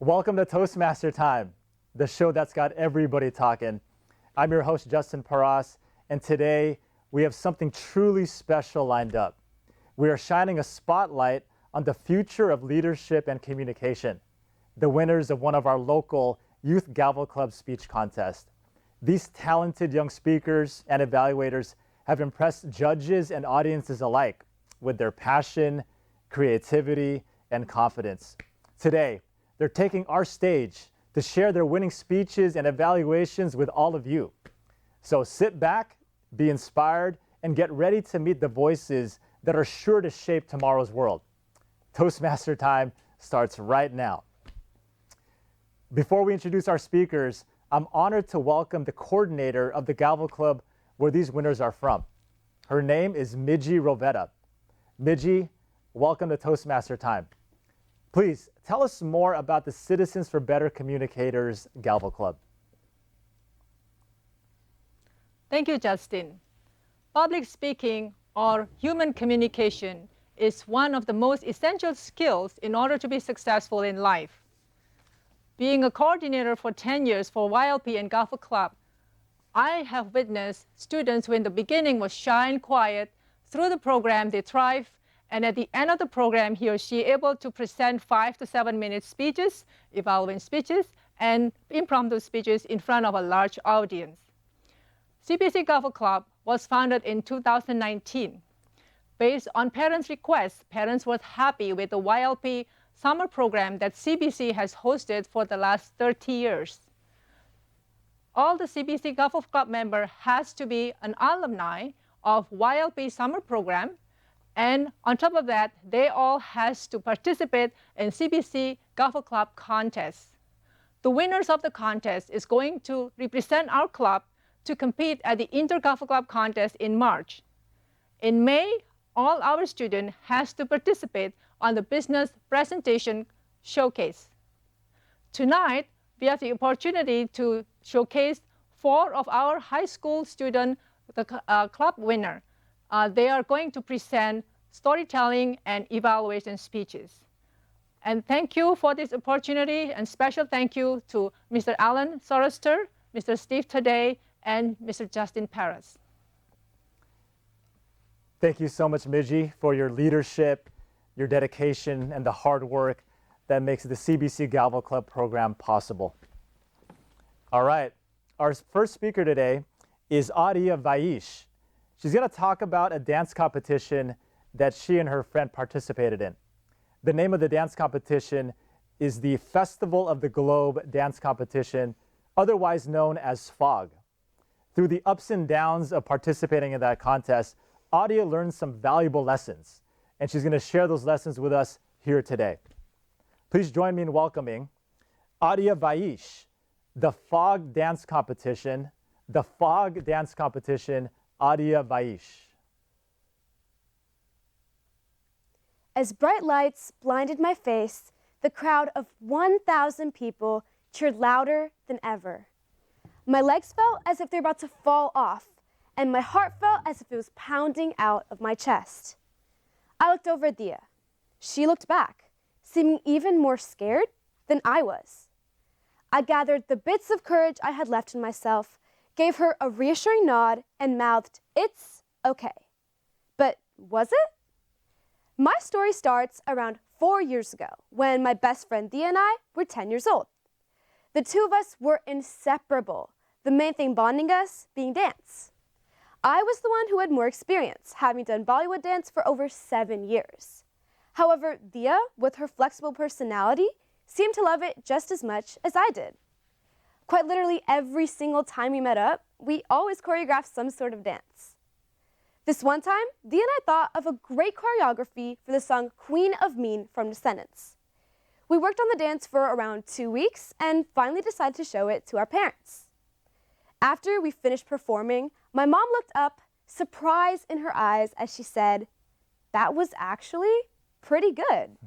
Welcome to Toastmaster Time, the show that's got everybody talking. I'm your host, Parras, and today we have something truly special lined up. We are shining a spotlight on the future of leadership and communication, the winners of one of our local Youth Gavel Club speech contests. These talented young speakers and evaluators have impressed judges and audiences alike with their passion, creativity, and confidence. Today, they're taking our stage to share their winning speeches and evaluations with all of you. So sit back, be inspired, and get ready to meet the voices that are sure to shape tomorrow's world. Toastmaster Time starts right now. Before we introduce our speakers, I'm honored to welcome the coordinator of the Gavel Club where these winners are from. Her name is Midji Rovetta. Midji, welcome to Toastmaster Time. Please tell us more about the Citizens for Better Communicators Gavel Club. Thank you, Justin. Public speaking or human communication is one of the most essential skills in order to be successful in life. Being a coordinator for 10 years for YLP and Gavel Club, I have witnessed students who in the beginning was shy and quiet. Through the program, they thrive. And at the end of the program, he or she able to present 5 to 7 minute speeches, evaluating speeches, and impromptu speeches in front of a large audience. CBC Gavel Club was founded in 2019. Based on parents' requests, parents were happy with the YLP summer program that CBC has hosted for the last 30 years. All the CBC Gavel Club member has to be an alumni of YLP summer program. And on top of that, they all has to participate in CBC Gavel Club contests. The winners of the contest is going to represent our club to compete at the Inter Gavel Club contest in March. In May, all our students has to participate on the business presentation showcase. Tonight, we have the opportunity to showcase 4 of our high school students, the club winner. They are going to present storytelling and evaluation speeches. And thank you for this opportunity, and special thank you to Mr. Alan Soroster, Mr. Steve Today, and Mr. Justin Parras. Thank you so much, Midji, for your leadership, your dedication, and the hard work that makes the CBC Gavel Club program possible. All right, our first speaker today is Aadya Vaish. She's going to talk about a dance competition that she and her friend participated in. The name of the dance competition is the Festival of the Globe Dance Competition, otherwise known as FOG. Through the ups and downs of participating in that contest, Aadya learned some valuable lessons, and she's going to share those lessons with us here today. Please join me in welcoming Aadya Vaish, the FOG Dance Competition, Aadya Vaish. As bright lights blinded my face, the crowd of 1,000 people cheered louder than ever. My legs felt as if they were about to fall off, and my heart felt as if it was pounding out of my chest. I looked over at Dia. She looked back, seeming even more scared than I was. I gathered the bits of courage I had left in myself, gave her a reassuring nod, and mouthed, "It's okay." But was it? My story starts around 4 years ago, when my best friend Dia and I were 10 years old. The two of us were inseparable, the main thing bonding us being dance. I was the one who had more experience, having done Bollywood dance for over 7 years. However, Dia, with her flexible personality, seemed to love it just as much as I did. Quite literally every single time we met up, we always choreographed some sort of dance. This one time, Dia and I thought of a great choreography for the song Queen of Mean from Descendants. We worked on the dance for around 2 weeks and finally decided to show it to our parents. After we finished performing, my mom looked up, surprise in her eyes as she said, "That was actually pretty good."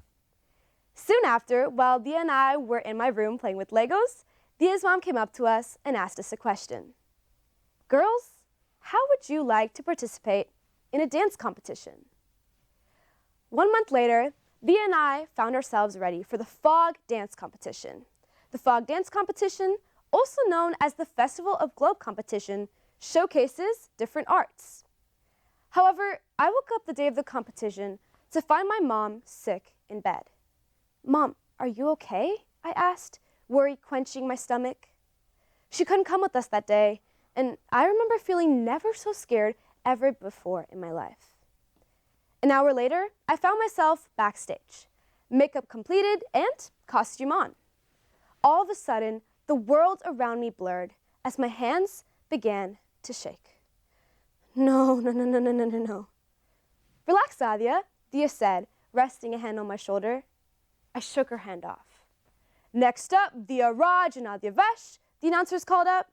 Soon after, while Dia and I were in my room playing with Legos, Dia's mom came up to us and asked us a question. "Girls, how would you like to participate in a dance competition?" 1 month later, Dia and I found ourselves ready for the FOG dance competition, The Fog Dance Competition, also known as the Festival of Globe Competition, showcases different arts. However, I woke up the day of the competition to find my mom sick in bed. "Mom, are you okay?" I asked, worry quenching my stomach. She couldn't come with us that day, and I remember feeling never so scared ever before in my life. An hour later, I found myself backstage, makeup completed and costume on. All of a sudden, the world around me blurred as my hands began to shake. No. "Relax, Aadya," Dia said, resting a hand on my shoulder. I shook her hand off. "Next up, Dia Raj and Aadya Vaish," the announcers called up.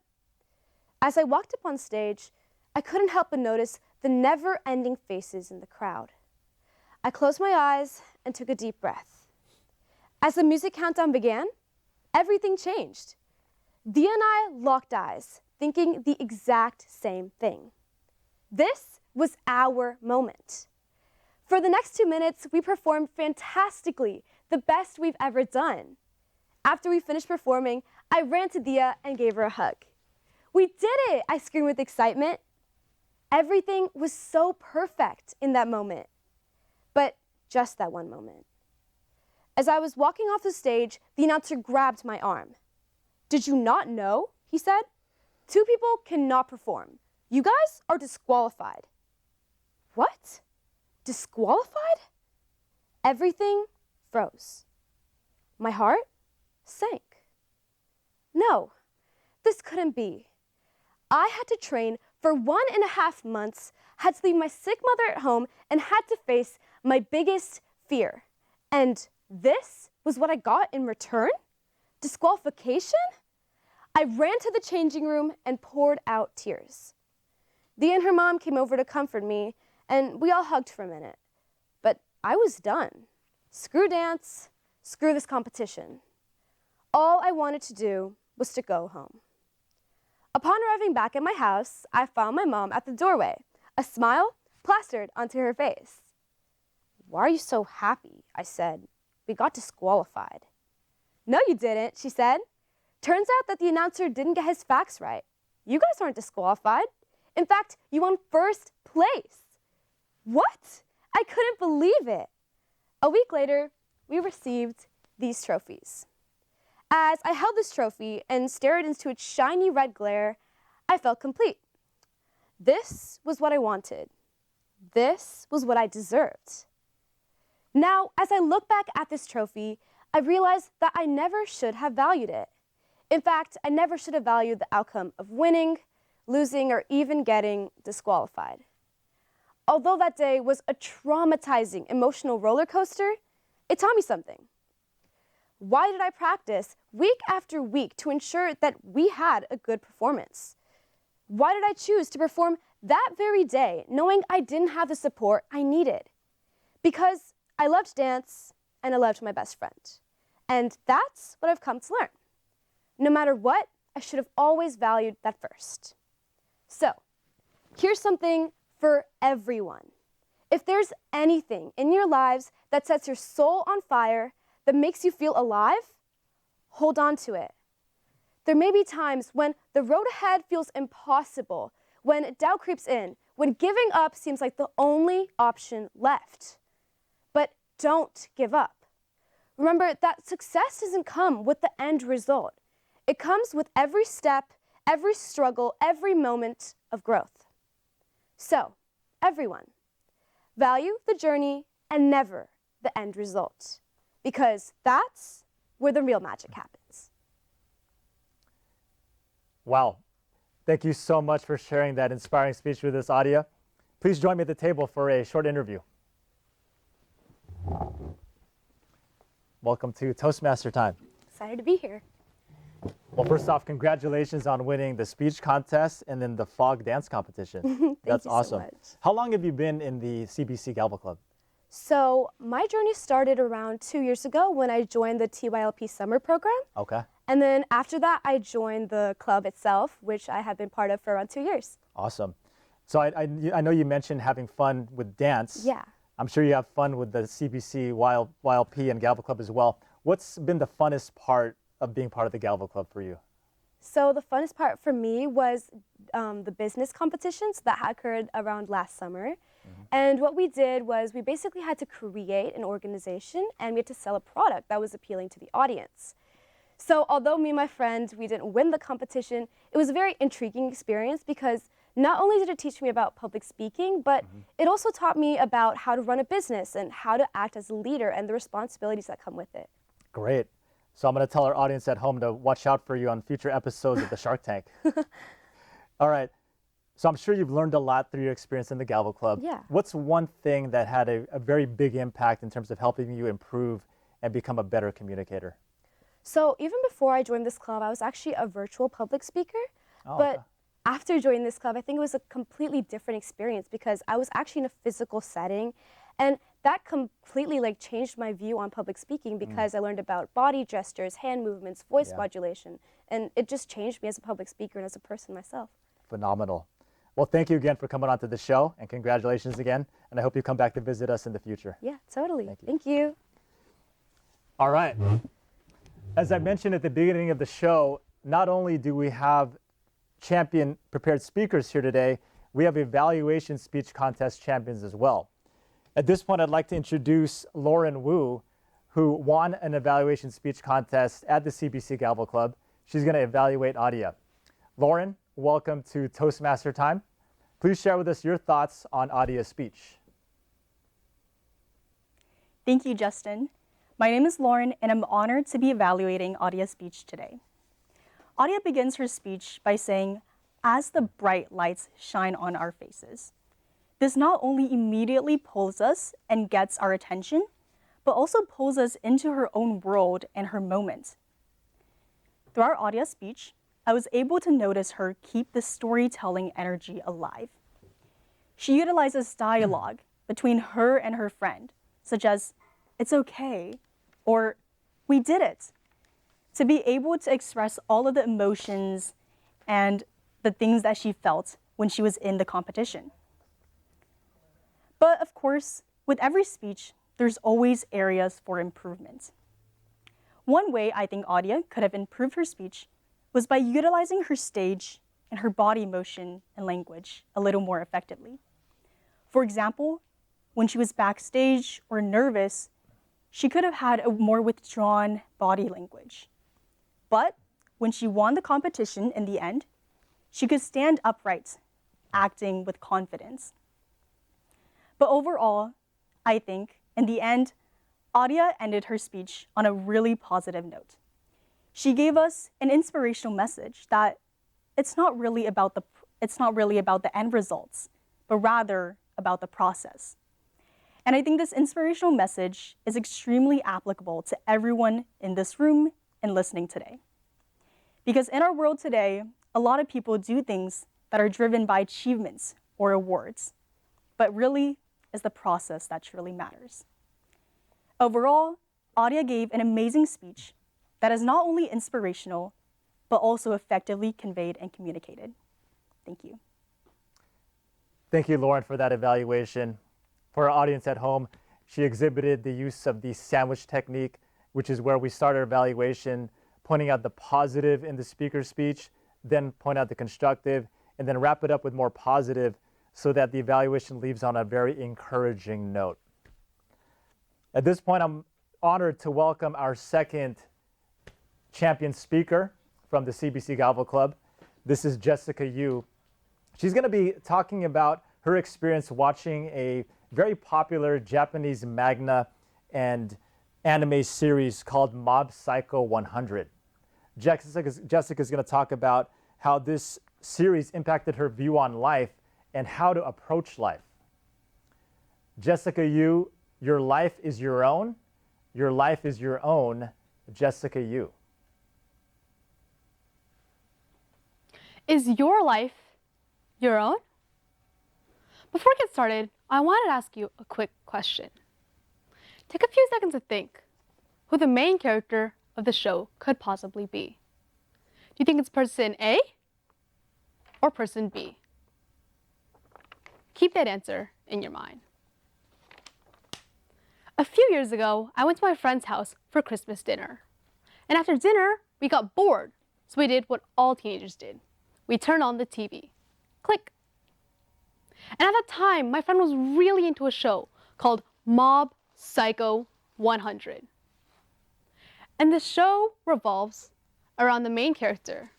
As I walked up on stage, I couldn't help but notice the never-ending faces in the crowd. I closed my eyes and took a deep breath. As the music countdown began, everything changed. Dia and I locked eyes, thinking the exact same thing. This was our moment. For the next 2 minutes, we performed fantastically, the best we've ever done. After we finished performing, I ran to Dia and gave her a hug. "We did it!" I screamed with excitement. Everything was so perfect in that moment, but just that one moment. As I was walking off the stage, the announcer grabbed my arm. "Did you not know?" he said. "2 people cannot perform. You guys are disqualified." What? Disqualified? Everything froze. My heart sank. No, this couldn't be. I had to train for 1.5 months, had to leave my sick mother at home, and had to face my biggest fear. And this was what I got in return? Disqualification? I ran to the changing room and poured out tears. Dia and her mom came over to comfort me, and we all hugged for a minute. But I was done. Screw dance, screw this competition. All I wanted to do was to go home. Upon arriving back at my house, I found my mom at the doorway, a smile plastered onto her face. "Why are you so happy?" I said. "We got disqualified." "No, you didn't," she said. "Turns out that the announcer didn't get his facts right. You guys aren't disqualified. In fact, you won first place." What? I couldn't believe it. A week later, we received these trophies. As I held this trophy and stared into its shiny red glare, I felt complete. This was what I wanted. This was what I deserved. Now, as I look back at this trophy, I realized that I never should have valued it. In fact, I never should have valued the outcome of winning, losing, or even getting disqualified. Although that day was a traumatizing emotional roller coaster, it taught me something. Why did I practice week after week to ensure that we had a good performance? Why did I choose to perform that very day knowing I didn't have the support I needed? Because I loved dance and I loved my best friend. And that's what I've come to learn. No matter what, I should have always valued that first. So, here's something for everyone. If there's anything in your lives that sets your soul on fire, that makes you feel alive, hold on to it. There may be times when the road ahead feels impossible, when doubt creeps in, when giving up seems like the only option left. But don't give up. Remember that success doesn't come with the end result. It comes with every step, every struggle, every moment of growth. So, everyone, value the journey and never the end result, because that's where the real magic happens. Wow. Thank you so much for sharing that inspiring speech with us, Aadya. Please join me at the table for a short interview. Welcome to Toastmaster time. Excited to be here. Well, first off, congratulations on winning the speech contest and then the fog dance competition. That's awesome. So much. How long have you been in the CBC Gavel Club? So my journey started around 2 years ago when I joined the TYLP summer program. Okay. And then after that, I joined the club itself, which I have been part of for around 2 years. Awesome. So I know you mentioned having fun with dance. Yeah. I'm sure you have fun with the CBC YLP and Gavel Club as well. What's been the funnest part of being part of the Gavel Club for you? So the funnest part for me was the business competitions that occurred around last summer. And what we did was we basically had to create an organization and we had to sell a product that was appealing to the audience. So although me and my friends, we didn't win the competition, it was a very intriguing experience because not only did it teach me about public speaking, but it also taught me about how to run a business and how to act as a leader and the responsibilities that come with it. Great. So I'm going to tell our audience at home to watch out for you on future episodes of the Shark Tank. All right. So I'm sure you've learned a lot through your experience in the Gavel Club. Yeah. What's one thing that had a very big impact in terms of helping you improve and become a better communicator? So even before I joined this club, I was actually a virtual public speaker. Oh, But okay. after joining this club, I think it was a completely different experience because I was actually in a physical setting. And that completely changed my view on public speaking because I learned about body gestures, hand movements, voice modulation. And it just changed me as a public speaker and as a person myself. Phenomenal. Well, thank you again for coming on to the show, and congratulations again. And I hope you come back to visit us in the future. Yeah, totally. Thank you. Thank you. All right. As I mentioned at the beginning of the show, not only do we have champion prepared speakers here today, we have evaluation speech contest champions as well. At this point, I'd like to introduce Lauren Wu, who won an evaluation speech contest at the CBC Gavel Club. She's going to evaluate Aadya. Lauren, welcome to Toastmaster Time. Please share with us your thoughts on Aadya's speech. Thank you, Justin. My name is Lauren, and I'm honored to be evaluating Aadya's speech today. Aadya begins her speech by saying, "As the bright lights shine on our faces." This not only immediately pulls us and gets our attention, but also pulls us into her own world and her moment. Throughout Aadya's speech, I was able to notice her keep the storytelling energy alive. She utilizes dialogue between her and her friend, such as, "It's okay," or "We did it," to be able to express all of the emotions and the things that she felt when she was in the competition. But of course, with every speech, there's always areas for improvement. One way I think Aadya could have improved her speech was by utilizing her stage and her body motion and language a little more effectively. For example, when she was backstage or nervous, she could have had a more withdrawn body language. But when she won the competition in the end, she could stand upright, acting with confidence. But overall, I think, in the end, Aadya ended her speech on a really positive note. She gave us an inspirational message that it's not really about the end results, but rather about the process. And I think this inspirational message is extremely applicable to everyone in this room and listening today. Because in our world today, a lot of people do things that are driven by achievements or awards, but really is the process that truly matters. Overall, Aadya gave an amazing speech that is not only inspirational, but also effectively conveyed and communicated. Thank you. Thank you, Lauren, for that evaluation. For our audience at home, she exhibited the use of the sandwich technique, which is where we start our evaluation, pointing out the positive in the speaker's speech, then point out the constructive, and then wrap it up with more positive so that the evaluation leaves on a very encouraging note. At this point, I'm honored to welcome our second champion speaker from the CBC Gavel Club. This is Jessica Yu. She's going to be talking about her experience watching a very popular Japanese manga and anime series called Mob Psycho 100. Jessica's going to talk about how this series impacted her view on life and how to approach life. Jessica Yu, your life is your own. Your life is your own. Jessica Yu. Is your life your own? Before we get started, I wanted to ask you a quick question. Take a few seconds to think who the main character of the show could possibly be. Do you think it's person A or person B? Keep that answer in your mind. A few years ago, I went to my friend's house for Christmas dinner. And after dinner, we got bored, so we did what all teenagers did. We turned on the TV. Click. And at that time, my friend was really into a show called Mob Psycho 100. And the show revolves around the main character,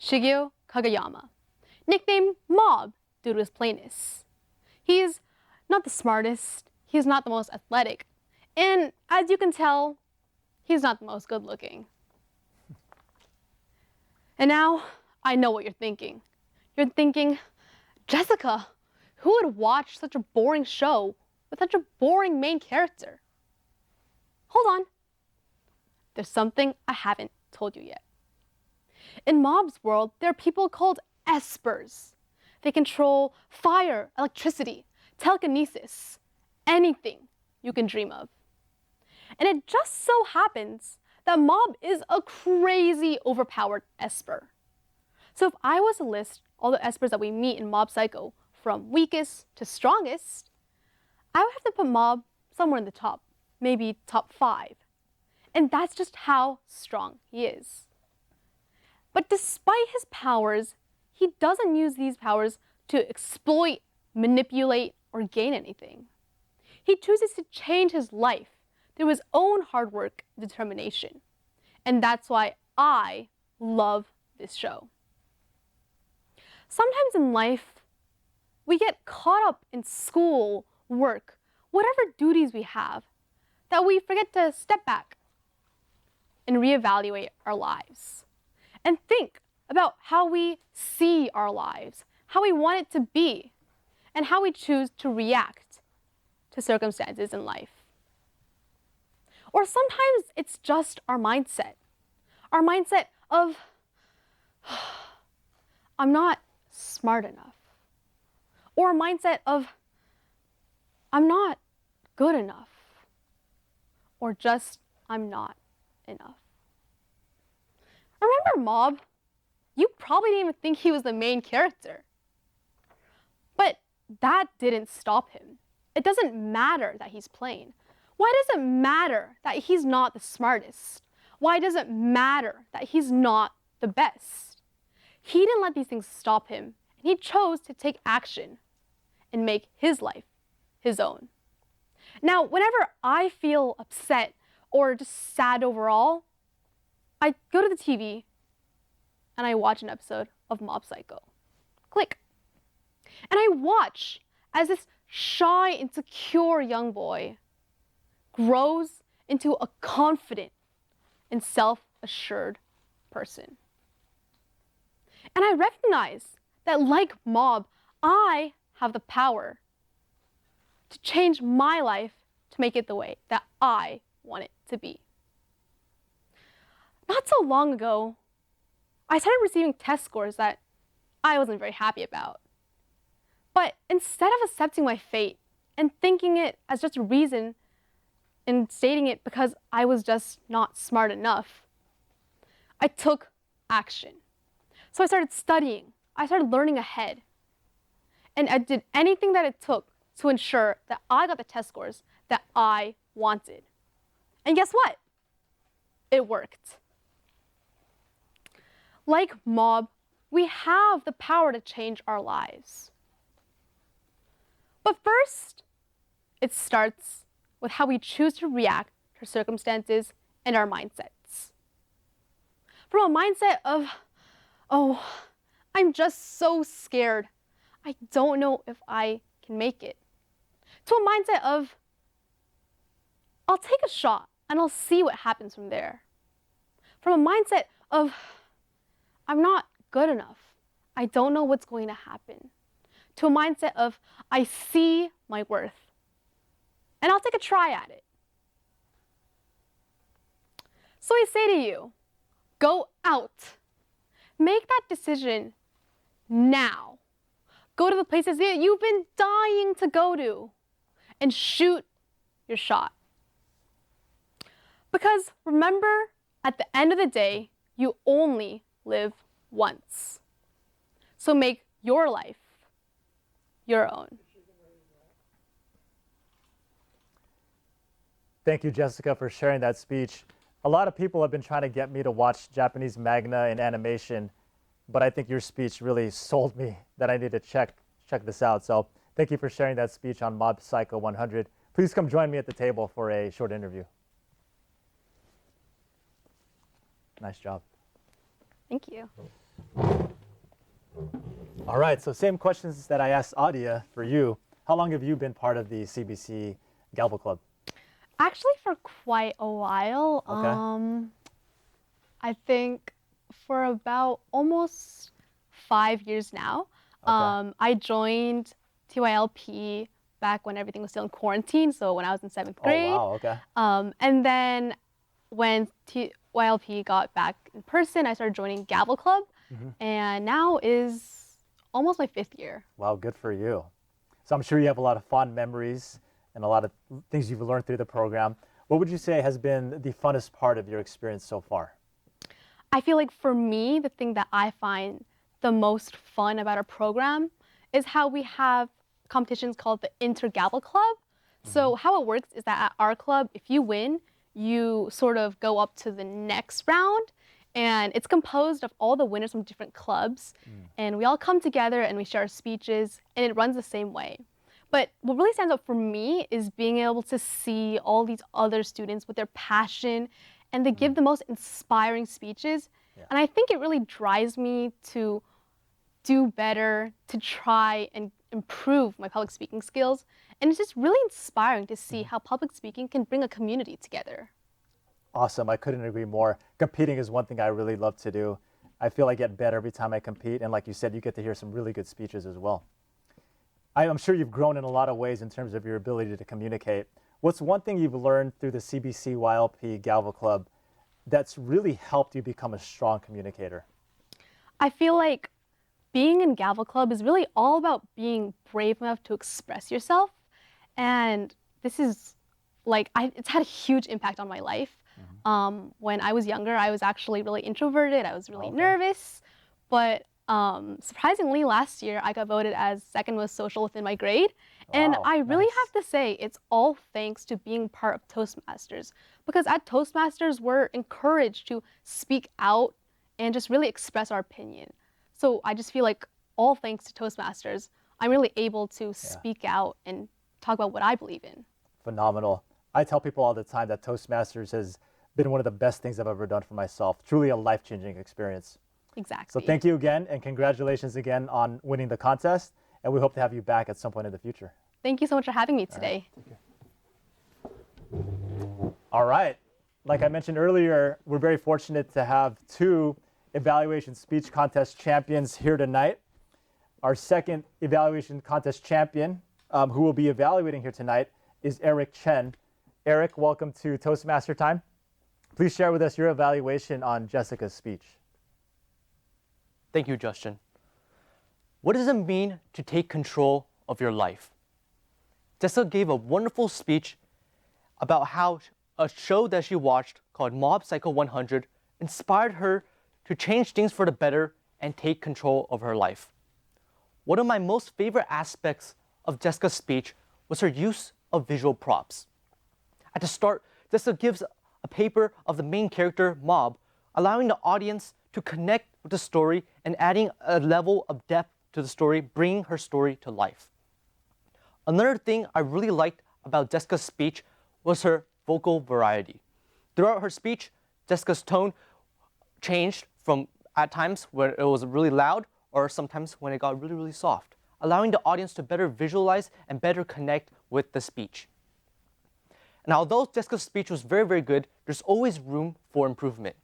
Shigeo Kageyama, nicknamed Mob due to his plainness. He's not the smartest, he's not the most athletic, and as you can tell, he's not the most good looking. And now, I know what you're thinking. You're thinking, Jessica, who would watch such a boring show with such a boring main character? Hold on. There's something I haven't told you yet. In Mob's world, there are people called espers. They control fire, electricity, telekinesis, anything you can dream of. And it just so happens that Mob is a crazy overpowered esper. So if I was to list all the espers that we meet in Mob Psycho, from weakest to strongest, I would have to put Mob somewhere in the top, maybe top 5. And that's just how strong he is. But despite his powers, he doesn't use these powers to exploit, manipulate, or gain anything. He chooses to change his life through his own hard work and determination. And that's why I love this show. Sometimes in life, we get caught up in school, work, whatever duties we have, that we forget to step back and reevaluate our lives and think about how we see our lives, how we want it to be, and how we choose to react to circumstances in life. Or sometimes it's just our mindset of, I'm not smart enough, or a mindset of, I'm not good enough, or just, I'm not enough. Remember Mob? You probably didn't even think he was the main character. But that didn't stop him. It doesn't matter that he's plain. Why does it matter that he's not the smartest? Why does it matter that he's not the best? He didn't let these things stop him, and he chose to take action and make his life his own. Now, whenever I feel upset or just sad overall, I go to the TV and I watch an episode of Mob Psycho. Click. And I watch as this shy, insecure young boy grows into a confident and self-assured person. And I recognize that, like Mob, I have the power to change my life to make it the way that I want it to be. Not so long ago, I started receiving test scores that I wasn't very happy about. But instead of accepting my fate and thinking it as just a reason and stating it because I was just not smart enough, I took action. So I started studying. I started learning ahead. And I did anything that it took to ensure that I got the test scores that I wanted. And guess what? It worked. Like Mob, we have the power to change our lives. But first, it starts with how we choose to react to circumstances and our mindsets. From a mindset of, oh, I'm just so scared, I don't know if I can make it, to a mindset of, I'll take a shot and I'll see what happens from there. From a mindset of, I'm not good enough, I don't know what's going to happen, to a mindset of, I see my worth, and I'll take a try at it. So I say to you, go out. Make that decision now. Go to the places that you've been dying to go to and shoot your shot. Because remember, at the end of the day, you only live once. So make your life your own. Thank you, Jessica, for sharing that speech. A lot of people have been trying to get me to watch Japanese manga and animation, but I think your speech really sold me that I need to check this out. So thank you for sharing that speech on Mob Psycho 100. Please come join me at the table for a short interview. Nice job. Thank you. All right, so same questions that I asked Aadya for you. How long have you been part of the CBC Gavel Club? Actually, for quite a while. Okay. I think for about almost 5 years now. Okay. I joined TYLP back when everything was still in quarantine, so when I was in 7th grade. Oh, wow, okay. And then when TYLP got back in person, I started joining Gavel Club, and now is almost my 5th year. Wow, good for you. So I'm sure you have a lot of fond memories and a lot of things you've learned through the program. What would you say has been the funnest part of your experience so far? I feel like for me, the thing that I find the most fun about our program is how we have competitions called the Inter-Gavel Club. So how it works is that at our club, if you win, you sort of go up to the next round, and it's composed of all the winners from different clubs, and we all come together and we share our speeches, and it runs the same way. But what really stands out for me is being able to see all these other students with their passion, and they give the most inspiring speeches. And I think it really drives me to do better, to try and improve my public speaking skills. And it's just really inspiring to see how public speaking can bring a community together. Awesome, I couldn't agree more. Competing is one thing I really love to do. I feel I get better every time I compete, and like you said, you get to hear some really good speeches as well. I'm sure you've grown in a lot of ways in terms of your ability to communicate. What's one thing you've learned through the CBC YLP Gavel Club that's really helped you become a strong communicator? I feel like being in Gavel Club is really all about being brave enough to express yourself. And this is like, it's had a huge impact on my life. When I was younger, I was actually really introverted. I was really nervous. But surprisingly, last year, I got voted as second most social within my grade. And I really have to say, it's all thanks to being part of Toastmasters. Because at Toastmasters, we're encouraged to speak out and just really express our opinion. So I just feel like all thanks to Toastmasters, I'm really able to speak out and talk about what I believe in. Phenomenal. I tell people all the time that Toastmasters has been one of the best things I've ever done for myself. Truly a life-changing experience. Exactly. So thank you again, and congratulations again on winning the contest. And we hope to have you back at some point in the future. Thank you so much for having me today. All right. Like I mentioned earlier, we're very fortunate to have 2 evaluation speech contest champions here tonight. Our second evaluation contest champion, who will be evaluating here tonight, is Chen. Eric, welcome to Toastmaster Time. Please share with us your evaluation on Jessica's speech. Thank you, Justin. What does it mean to take control of your life? Jessica gave a wonderful speech about how a show that she watched called Mob Psycho 100 inspired her to change things for the better and take control of her life. One of my most favorite aspects of Jessica's speech was her use of visual props. At the start, Jessica gives a paper of the main character, Mob, allowing the audience to connect with the story and adding a level of depth to the story, bringing her story to life. Another thing I really liked about Jessica's speech was her vocal variety. Throughout her speech, Jessica's tone changed from at times where it was really loud or sometimes when it got really, really soft, allowing the audience to better visualize and better connect with the speech. And although Jessica's speech was very, very good, there's always room for improvement.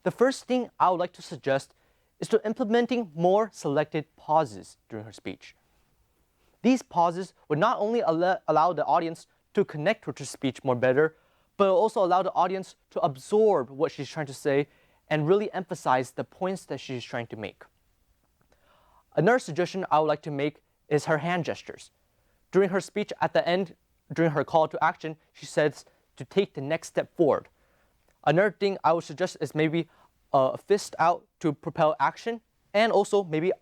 The first thing I would like to suggest is to implementing more selected pauses during her speech. These pauses would not only allow the audience to connect with her speech more better, but also allow the audience to absorb what she's trying to say and really emphasize the points that she's trying to make. Another suggestion I would like to make is her hand gestures. During her speech at the end, during her call to action, she says to take the next step forward. Another thing I would suggest is maybe a fist out to propel action, and also maybe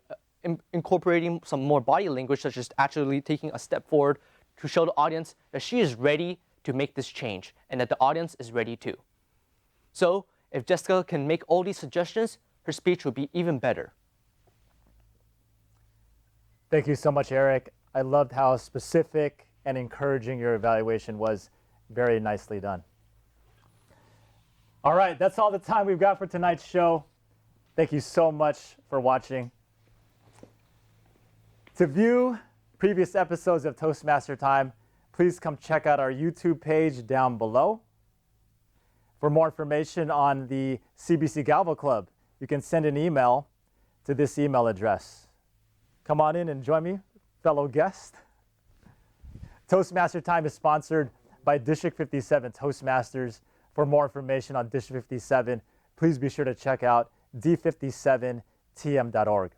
incorporating some more body language, such as actually taking a step forward to show the audience that she is ready to make this change and that the audience is ready too. So if Jessica can make all these suggestions, her speech will be even better. Thank you so much, Eric. I loved how specific and encouraging your evaluation was. Very nicely done. All right, that's all the time we've got for tonight's show. Thank you so much for watching. To view previous episodes of Toastmaster Time, please come check out our YouTube page down below. For more information on the CBC Gavel Club, you can send an email to this email address. Come on in and join me, fellow guest. Toastmaster Time is sponsored by District 57 Toastmasters. For more information on District 57, please be sure to check out d57tm.org.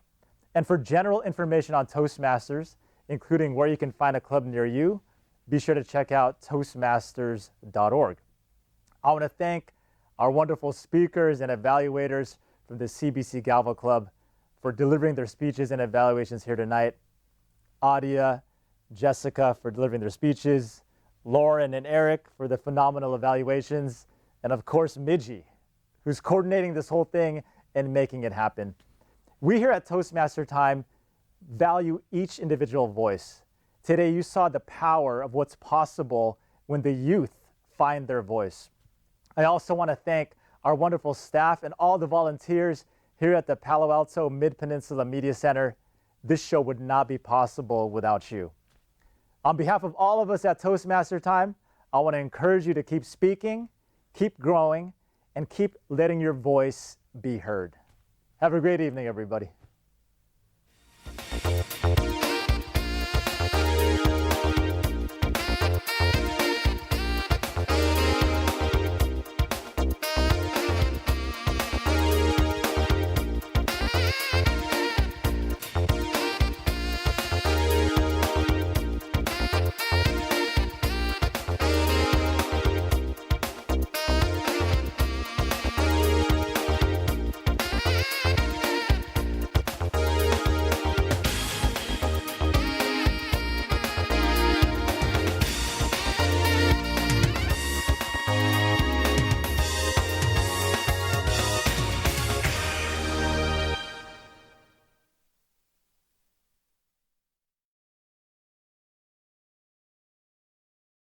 And for general information on Toastmasters, including where you can find a club near you, be sure to check out toastmasters.org. I want to thank our wonderful speakers and evaluators from the CBC Gavel Club for delivering their speeches and evaluations here tonight. Aadya, Jessica for delivering their speeches, Lauren and Eric for the phenomenal evaluations, and of course Midji, who's coordinating this whole thing and making it happen. We here at Toastmaster Time value each individual voice. Today you saw the power of what's possible when the youth find their voice. I also want to thank our wonderful staff and all the volunteers here at the Palo Alto Mid-Peninsula Media Center. This show would not be possible without you. On behalf of all of us at Toastmaster Time, I want to encourage you to keep speaking, keep growing, and keep letting your voice be heard. Have a great evening, everybody.